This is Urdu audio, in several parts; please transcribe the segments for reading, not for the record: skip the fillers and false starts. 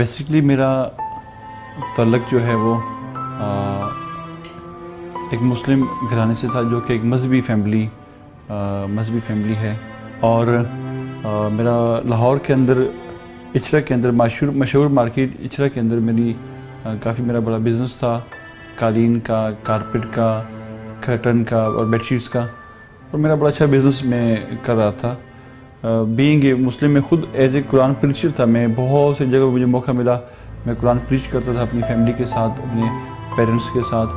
بیسکلی میرا تعلق جو ہے وہ ایک مسلم گھرانے سے تھا، جو کہ ایک مذہبی فیملی ہے، اور میرا لاہور کے اندر اچرا کے اندر مشہور مارکیٹ اچرا کے اندر کافی میرا بڑا بزنس تھا، قالین کا، کارپیٹ کا، کرٹن کا اور بیڈ شیٹس کا، اور میرا بڑا اچھا بزنس میں کر رہا تھا۔ بینگ اے مسلم، میں خود ایز اے قرآن پریچر تھا، میں بہت سی جگہ مجھے موقع ملا میں قرآن پریچ کرتا تھا اپنی فیملی کے ساتھ، اپنے پیرنٹس کے ساتھ،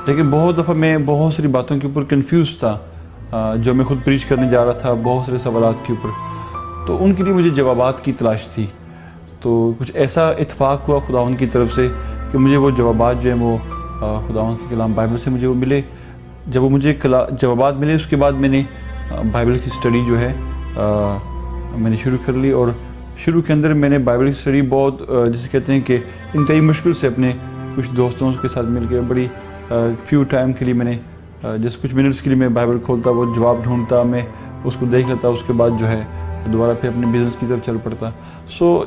لیکن بہت دفعہ میں بہت ساری باتوں کے اوپر کنفیوز تھا جو میں خود پریچ کرنے جا رہا تھا، بہت سارے سوالات کے اوپر، تو ان کے لیے مجھے جوابات کی تلاش تھی۔ تو کچھ ایسا اتفاق ہوا خداوند کی طرف سے کہ مجھے وہ جوابات جو ہیں وہ خداوند کے کلام بائبل سے مجھے وہ ملے۔ جب وہ مجھے جوابات ملے، اس کے بعد میں نے بائبل کی سٹڈی جو ہے میں نے شروع کر لی، اور شروع کے اندر میں نے بائبل کی سٹڈی بہت جسے کہتے ہیں کہ انتہائی مشکل سے اپنے کچھ دوستوں کے ساتھ مل کے بڑی فیو ٹائم کے لیے میں نے کچھ منٹس کے لیے میں بائبل کھولتا، وہ جواب ڈھونڈتا، میں اس کو دیکھ لیتا، اس کے بعد جو ہے دوبارہ پھر اپنے بزنس کی طرف چل پڑتا۔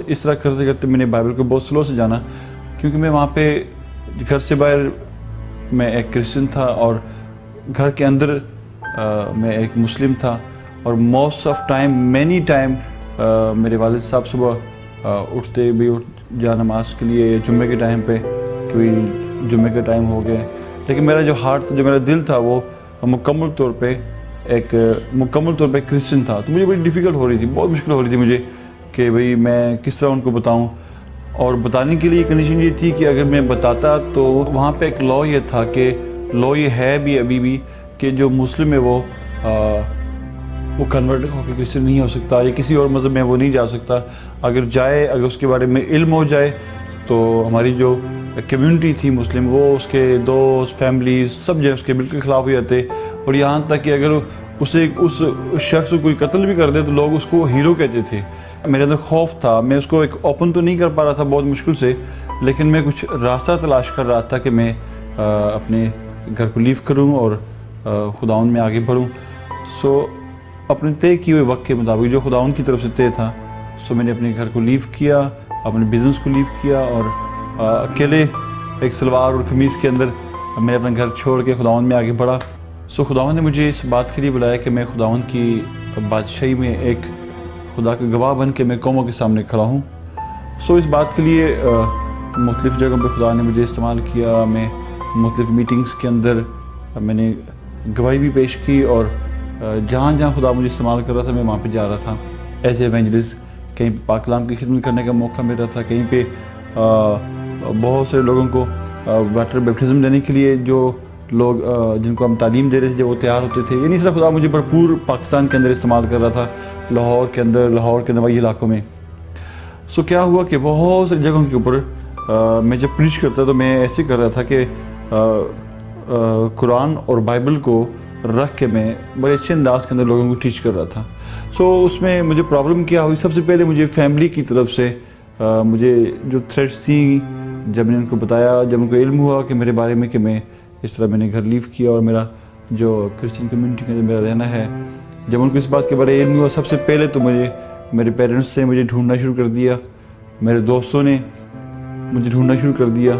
اس طرح کرتے کرتے میں نے بائبل کو بہت سلو سے جانا، کیونکہ میں وہاں پہ گھر سے باہر میں ایک کرسچن تھا، اور گھر کے اندر میں ایک مسلم تھا، اور most of time many time میرے والد صاحب صبح اٹھتے بھی جا نماز کے لیے جمعے کے ٹائم پہ، کبھی جمعے کا ٹائم ہو گیا، لیکن میرا جو ہارٹ تھا، جو میرا دل تھا، وہ مکمل طور پہ کرسچن تھا۔ تو مجھے بڑی ڈیفیکلٹ ہو رہی تھی، بہت مشکل ہو رہی تھی مجھے کہ بھئی میں کس طرح ان کو بتاؤں، اور بتانے کے لیے کنڈیشن یہ تھی کہ اگر میں بتاتا تو وہاں پہ ایک لا یہ تھا کہ لا یہ ہے بھی ابھی بھی کہ جو مسلم ہے وہ کنورٹ ہو کے کرسچن نہیں ہو سکتا، یا کسی اور مذہب میں وہ نہیں جا سکتا۔ اگر اس کے بارے میں علم ہو جائے تو ہماری جو کمیونٹی تھی مسلم، وہ اس کے دوست، فیملیز سب جو ہے اس کے بالکل خلاف ہو جاتے، اور یہاں تک کہ اگر اس شخص کو کوئی قتل بھی کر دے تو لوگ اس کو ہیرو کہتے تھے۔ میرے اندر خوف تھا، میں اس کو ایک اوپن تو نہیں کر پا رہا تھا بہت مشکل سے، لیکن میں کچھ راستہ تلاش کر رہا تھا کہ میں اپنے گھر کو لیو کروں اور خداوند میں آگے بڑھوں۔ اپنے طے کیے ہوئے وقت کے مطابق جو خداوند کی طرف سے طے تھا، میں نے اپنے گھر کو لیو کیا، اپنے بزنس کو لیو کیا، اور اکیلے ایک سلوار اور قمیض کے اندر میں اپنا گھر چھوڑ کے خداوند میں آگے بڑھا۔ خداوند نے مجھے اس بات کے لیے بلایا کہ میں خداوند کی بادشاہی میں ایک خدا کا گواہ بن کے میں قوموں کے سامنے کھڑا ہوں۔ اس بات کے لیے مختلف جگہوں پہ خدا نے مجھے استعمال کیا، میں مختلف میٹنگز کے اندر میں نے گواہی بھی پیش کی، اور جہاں جہاں خدا مجھے استعمال کر رہا تھا میں وہاں پہ جا رہا تھا ایز اے ایونجلسٹ۔ کہیں پہ پاک کلام کی خدمت کرنے کا موقع مل رہا تھا، کہیں پہ بہت سارے لوگوں کو واٹر بیپٹزم دینے کے لیے جو لوگ جن کو ہم تعلیم دے رہے تھے جب وہ تیار ہوتے تھے، یعنی اس طرح خدا مجھے بھرپور پاکستان کے اندر استعمال کر رہا تھا، لاہور کے نوائی علاقوں میں۔ کیا ہوا کہ بہت ساری جگہوں کے اوپر میں جب پریچ کرتا تو میں ایسے کر رہا تھا کہ قرآن اور بائبل کو رکھ کے میں بڑے اچھے انداز کے اندر لوگوں کو ٹیچ کر رہا تھا۔ اس میں مجھے پرابلم کیا ہوئی، سب سے پہلے مجھے فیملی کی طرف سے مجھے جو تھریٹس تھیں، جب میں نے ان کو بتایا، جب ان کو علم ہوا کہ میرے بارے میں کہ میں اس طرح میں نے گھر لیو کیا اور میرا جو کرسچن کمیونٹی کے اندر میرا رہنا ہے، جب ان کو اس بات کے بارے علم ہوا، سب سے پہلے تو میرے پیرنٹس نے مجھے ڈھونڈنا شروع کر دیا، میرے دوستوں نے مجھے ڈھونڈنا شروع کر دیا۔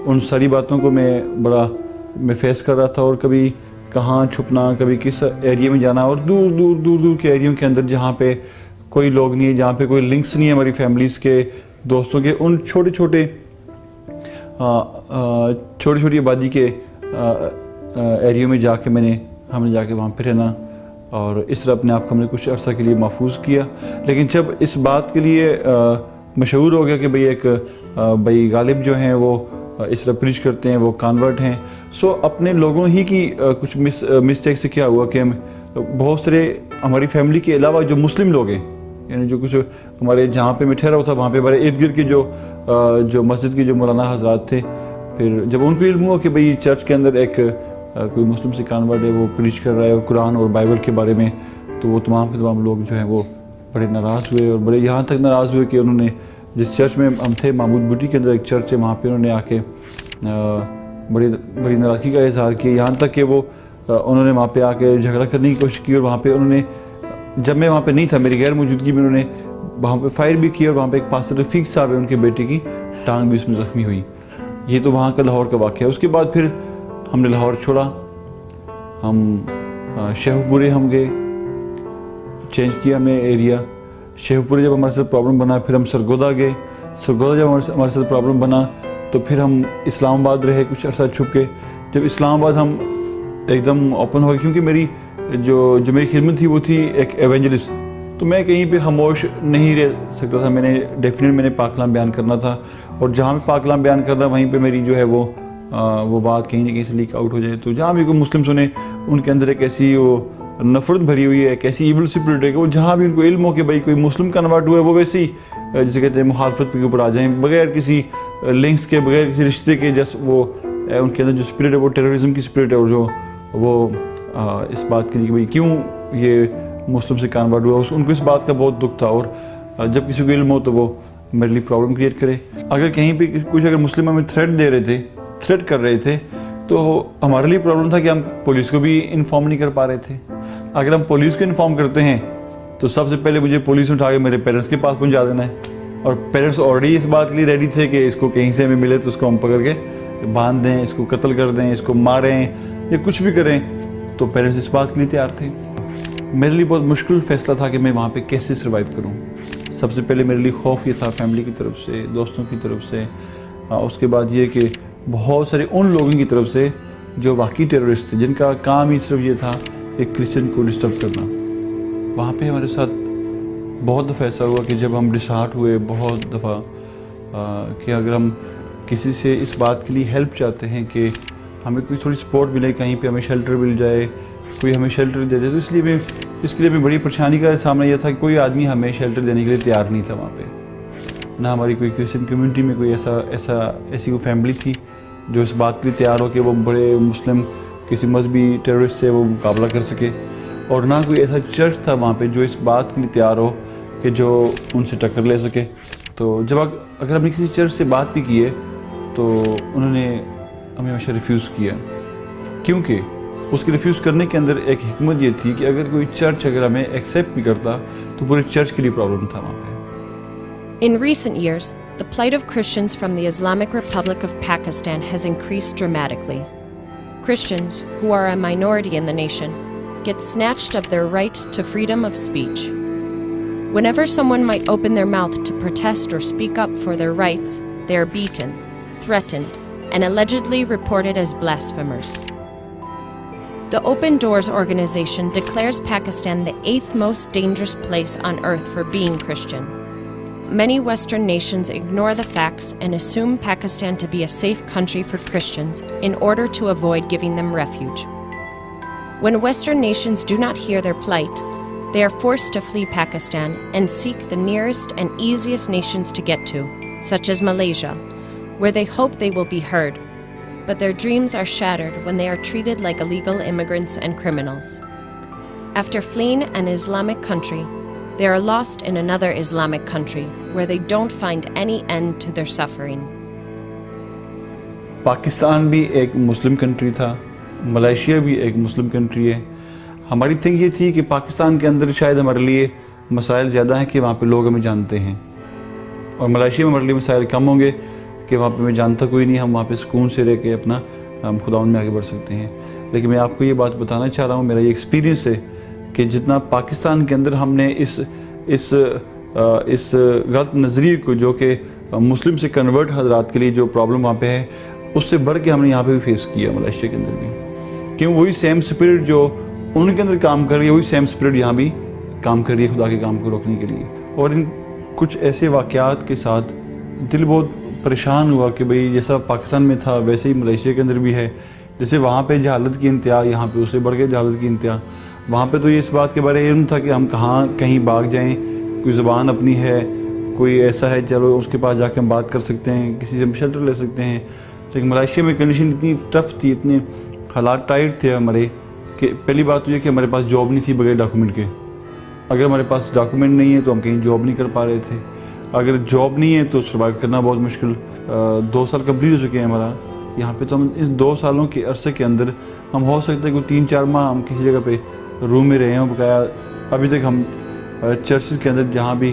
ان ساری باتوں کو میں فیس کر رہا تھا، اور کبھی کہاں چھپنا، کبھی کس ایریے میں جانا، اور دور کے ایریوں کے اندر جہاں پہ کوئی لوگ نہیں ہے، جہاں پہ کوئی لنکس نہیں ہے ہماری فیملیز کے، دوستوں کے، ان چھوٹی آبادی کے ایریوں میں جا کے ہم نے جا کے وہاں پہ رہنا، اور اس طرح اپنے آپ کو ہم نے کچھ عرصہ کے لیے محفوظ کیا۔ لیکن جب اس بات کے لیے مشہور ہو گیا کہ بھئی غالب جو ہیں وہ اس طرح پریچ کرتے ہیں، وہ کانورٹ ہیں، اپنے لوگوں ہی کی کچھ مسٹیک سے کیا ہوا کہ بہت سارے ہماری فیملی کے علاوہ جو مسلم لوگ ہیں، یعنی جو کچھ ہمارے جہاں پہ میں ٹھہرا ہوا تھا وہاں پہ ہمارے ارد گرد کے جو مسجد کے جو مولانا حضرات تھے، پھر جب ان کو علم ہوا کہ بھئی چرچ کے اندر ایک کوئی مسلم سے کانورٹ ہے، وہ پریچ کر رہا ہے قرآن اور بائبل کے بارے میں، تو وہ تمام کے تمام لوگ جو ہیں وہ بڑے ناراض ہوئے، اور بڑے یہاں تک ناراض ہوئے کہ انہوں نے جس چرچ میں ہم تھے، محمود بوٹی کے اندر ایک چرچ ہے، وہاں پہ انہوں نے آ کے بڑی ناراضگی کا اظہار کیا، یہاں تک کہ انہوں نے وہاں پہ آ کے جھگڑا کرنے کی کوشش کی، اور وہاں پہ انہوں نے، جب میں وہاں پہ نہیں تھا، میری غیر موجودگی میں انہوں نے وہاں پہ فائر بھی کیا اور وہاں پہ ایک پاسٹر رفیق صاحب ہے ان کے بیٹے کی ٹانگ بھی اس میں زخمی ہوئی. یہ تو وہاں کا لاہور کا واقعہ ہے. اس کے بعد پھر ہم نے لاہور چھوڑا, ہم شیخو پورے ہم گئے, چینج کیا ہم نے ایریا. شیخو پورے جب ہمارے ساتھ پرابلم بنا پھر ہم سرگودا گئے. سرگودا جب ہمارے ساتھ پرابلم بنا تو پھر ہم اسلام آباد رہے کچھ عرصہ چھپ کے. جب اسلام آباد ہم ایک دم اوپن ہو گئے, کیونکہ میری جو میری خدمت تھی وہ تھی ایک ایونجلسٹ, تو میں کہیں پہ خاموش نہیں رہ سکتا تھا. میں نے پاک کلام بیان کرنا تھا, اور جہاں بھی پاک کلام بیان کرنا وہیں پہ میری جو ہے وہ بات کہیں نہ کہیں سے لیک آؤٹ ہو جائے. تو جہاں بھی کوئی مسلم سنے ان کے اندر ایک ایسی وہ نفرت بھری ہوئی ہے, ایک ایسی ایول اسپرٹ ہے کہ وہ جہاں بھی ان کو علم ہو کہ بھائی کوئی مسلم کنورٹ ہوا ہے وہ ویسے ہی جسے کہتے ہیں مخالفت کے اوپر آ جائیں, بغیر کسی لنکس کے, بغیر کسی رشتے کے. جس وہ ان کے اندر جو اسپرٹ ہے وہ ٹیررزم کی اسپرٹ ہے, اور جو وہ اس بات کے لیے کہ بھائی کیوں یہ مسلم سے کنورٹ ہوا, ان کو اس بات کا بہت دکھ تھا. اور جب کسی کو علم ہو تو وہ میرے لیے پرابلم کریٹ کرے. اگر کہیں پہ کچھ اگر مسلم ہمیں تھریٹ دے رہے تھے, تھریٹ کر رہے تھے, تو ہمارے لیے پرابلم تھا کہ ہم پولیس کو بھی انفارم نہیں کر پا رہے تھے. اگر ہم پولیس کو انفارم کرتے ہیں تو سب سے پہلے مجھے پولیس اٹھا کے میرے پیرنٹس کے پاس پہنچا دینا ہے, اور پیرنٹس آلریڈی اس بات کے لیے ریڈی تھے کہ اس کو کہیں سے ہمیں ملے تو اس کو ہم پکڑ کے باندھ دیں, اس کو قتل کر دیں, اس کو ماریں یا کچھ بھی کریں. تو پیرنٹس اس بات کے لیے تیار تھے. میرے لیے بہت مشکل فیصلہ تھا کہ میں وہاں پہ کیسے سروائیو کروں. سب سے پہلے میرے لیے خوف یہ تھا فیملی کی طرف سے, دوستوں کی طرف سے. اس کے بعد یہ کہ بہت سارے ان لوگوں کی طرف سے جو واقعی ٹیررسٹ تھے, جن کا کام ہی صرف یہ تھا ایک کرسچن کو ڈسٹرب کرنا. وہاں پہ ہمارے ساتھ بہت دفعہ ایسا ہوا کہ جب ہم ڈسہارٹ ہوئے بہت دفعہ کہ اگر ہم کسی سے اس بات کے لیے ہیلپ چاہتے ہیں کہ ہمیں کوئی تھوڑی سپورٹ ملے, کہیں پہ ہمیں شیلٹر مل جائے, کوئی ہمیں شیلٹر دے دے, تو اس کے لیے بڑی پریشانی کا سامنا یہ تھا کہ کوئی آدمی ہمیں شیلٹر دینے کے لیے تیار نہیں تھا وہاں پہ. نہ ہماری کوئی کرسچن کمیونٹی میں کوئی ایسی کوئی فیملی تھی جو اس بات کے لیے تیار ہو کہ وہ بڑے مسلم کسی مذہبی ٹیررسٹ سے وہ مقابلہ کر سکے, اور نہ کوئی ایسا چرچ تھا وہاں پہ جو اس بات کے لیے تیار ہو کہ جو ان سے ٹکر لے سکے. تو جب اگر ہم نے کسی چرچ سے بات بھی کی ہے تو انہوں نے ہمیں ہمیشہ ریفیوز کیا, کیونکہ اس کے ریفیوز کرنے کے اندر ایک حکمت یہ تھی کہ اگر کوئی چرچ اگر ہمیں ایکسیپٹ بھی کرتا تو پورے چرچ کے لیے پرابلم تھا وہاں پہ. In recent years, the plight of Christians from the Islamic Republic of Pakistan has increased dramatically. Christians, who are a minority in the nation, get snatched of their right to freedom of speech. Whenever someone might open their mouth to protest or speak up for their rights, they are beaten, threatened, and allegedly reported as blasphemers. The Open Doors organization declares Pakistan the 8th most dangerous place on earth for being Christian. Many Western nations ignore the facts and assume Pakistan to be a safe country for Christians in order to avoid giving them refuge. When Western nations do not hear their plight, they are forced to flee Pakistan and seek the nearest and easiest nations to get to, such as Malaysia, where they hope they will be heard. But their dreams are shattered when they are treated like illegal immigrants and criminals. After fleeing an Islamic country, they are lost in another Islamic country where they don't find any end to their suffering. Pakistan بھی ایک مسلم کنٹری تھا, ملائیشیا بھی ایک مسلم کنٹری ہے. ہماری تھنک یہ تھی کہ پاکستان کے اندر شاید ہمارے لیے مسائل زیادہ ہیں کہ وہاں پہ لوگ ہمیں جانتے ہیں, اور ملائیشیا میں ہمارے لیے مسائل کم ہوں گے کہ وہاں پہ ہمیں جانتا کوئی نہیں, ہم وہاں پہ سکون سے رہ کے اپنا خداوند میں آگے بڑھ سکتے ہیں. لیکن میں آپ کو یہ بات بتانا چاہ رہا ہوں, میرا یہ ایکسپیرینس ہے کہ جتنا پاکستان کے اندر ہم نے اس غلط نظریے کو جو کہ مسلم سے کنورٹ حضرات کے لیے جو پرابلم وہاں پہ ہے, اس سے بڑھ کے ہم نے یہاں پہ بھی فیس کیا ملائیشیا کے اندر بھی. کیوں وہی سیم اسپرٹ جو ان کے اندر کام کر رہی ہے وہی سیم اسپرٹ یہاں بھی کام کر رہی ہے خدا کے کام کو روکنے کے لیے. اور ان کچھ ایسے واقعات کے ساتھ دل بہت پریشان ہوا کہ بھئی جیسا پاکستان میں تھا ویسے ہی ملائیشیا کے اندر بھی ہے. جیسے وہاں پہ جہالت کی انتہا, یہاں پہ اس سے بڑھ کے جہالت کی انتہا. وہاں پہ تو یہ اس بات کے بارے علم تھا کہ ہم کہیں بھاگ جائیں, کوئی زبان اپنی ہے, کوئی ایسا ہے چلو اس کے پاس جا کے ہم بات کر سکتے ہیں, کسی سے ہم شیلٹر لے سکتے ہیں. لیکن ملائیشیا میں کنڈیشن اتنی ٹف تھی, اتنے حالات ٹائٹ تھے ہمارے کہ پہلی بات تو یہ کہ ہمارے پاس جاب نہیں تھی بغیر ڈاکومنٹ کے. اگر ہمارے پاس ڈاکومنٹ نہیں ہے تو ہم کہیں جاب نہیں کر پا رہے تھے. اگر جاب نہیں ہے تو سروائیو کرنا بہت مشکل. 2 سال کمپلیٹ ہو چکے ہیں ہمارا یہاں پہ, تو ہم اس 2 سالوں کے عرصے کے اندر ہم ہو سکتا ہے کہ 3-4 ماہ ہم کسی جگہ پہ روم میں رہے ہیں. بقایا ابھی تک ہم چرچز کے اندر جہاں بھی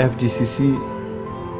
FGCC